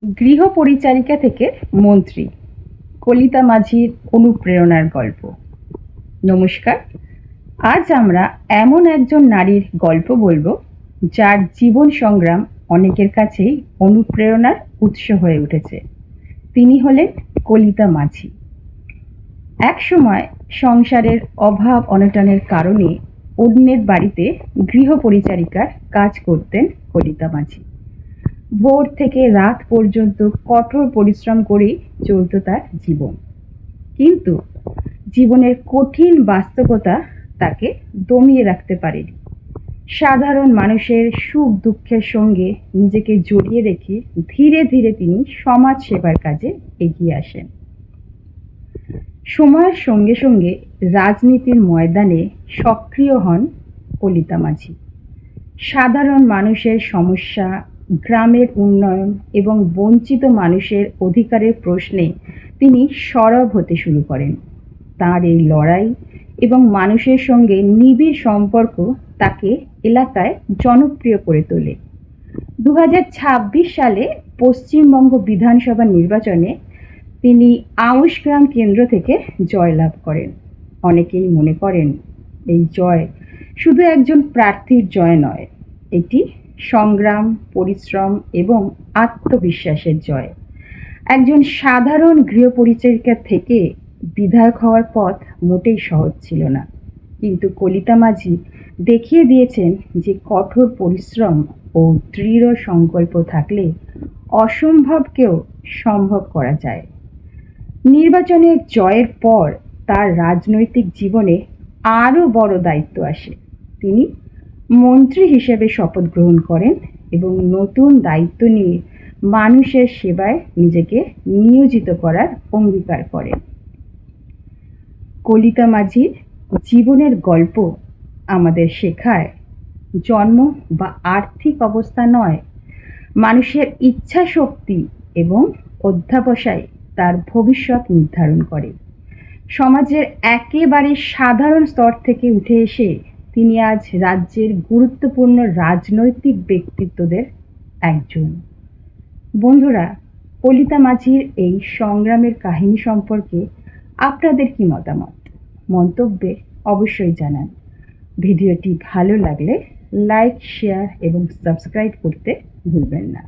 গৃহ পরিচারিকা থেকে মন্ত্রী, কলিতা মাঝির অনুপ্রেরণার গল্প। নমস্কার, আজ আমরা এমন একজন নারীর গল্প বলবো যার জীবন সংগ্রাম অনেকের কাছেই অনুপ্রেরণার উৎস হয়ে উঠেছে। তিনি হলেন কলিতা মাঝি। এক সময় সংসারের অভাব অনটনের কারণে অন্যের বাড়িতে গৃহ পরিচারিকার কাজ করতেন কলিতা মাঝি। ভোর থেকে রাত পর্যন্ত কঠোর পরিশ্রম করেই চলত তার জীবন। কিন্তু জীবনের কঠিন বাস্তবতা তাকে দমিয়ে রাখতে পারেনি। সাধারণ মানুষের সুখ দুঃখের সঙ্গে নিজেকে জড়িয়ে রেখে ধীরে ধীরে তিনি সমাজ সেবার কাজে এগিয়ে আসেন। সময়ের সঙ্গে সঙ্গে রাজনীতির ময়দানে সক্রিয় হন কলিতা মাঝি। সাধারণ মানুষের সমস্যা, গ্রামের উন্নয়ন এবং বঞ্চিত মানুষের অধিকারের প্রশ্নে তিনি সরব হতে শুরু করেন। তার এই লড়াই এবং মানুষের সঙ্গে নিবিড় সম্পর্ক তাকে এলাকায় জনপ্রিয় করে তোলে। 2026 সালে পশ্চিমবঙ্গ বিধানসভা নির্বাচনে তিনি আউশগ্রাম কেন্দ্র থেকে জয়লাভ করেন। অনেকেই মনে করেন এই জয় শুধু একজন প্রার্থীর জয় নয়, এটি সংগ্রাম, পরিশ্রম এবং আত্মবিশ্বাসের জয়। একজন সাধারণ গৃহপরিচারিকা থেকে বিধায়ক হওয়ার পথ মোটেই সহজ ছিল না, কিন্তু কলিতা মাঝি দেখিয়ে দিয়েছেন যে কঠোর পরিশ্রম ও দৃঢ় সংকল্প থাকলে অসম্ভবকেও সম্ভব করা যায়। নির্বাচনের জয়ের পর তার রাজনৈতিক জীবনে আরও বড় দায়িত্ব আসে। তিনি মন্ত্রী হিসেবে শপথ গ্রহণ করেন এবং নতুন দায়িত্ব নিয়ে মানুষের সেবায় নিজেকে নিয়োজিত করার অঙ্গীকার করেন। কলিতা মাঝির জীবনের গল্প আমাদের শেখায়, জন্ম বা আর্থিক অবস্থা নয়, মানুষের ইচ্ছা শক্তি এবং অধ্যবসায় তার ভবিষ্যৎ নির্ধারণ করে। সমাজের একেবারে সাধারণ স্তর থেকে উঠে এসে তিনি আজ রাজ্যের গুরুত্বপূর্ণ রাজনৈতিক ব্যক্তিত্বদের একজন। বন্ধুরা, কলিতা মাঝির এই সংগ্রামের কাহিনী সম্পর্কে আপনাদের কি মতামত? মন্তব্যে অবশ্যই জানান। ভিডিওটি ভালো লাগলে লাইক, শেয়ার এবং সাবস্ক্রাইব করতে ভুলবেন না।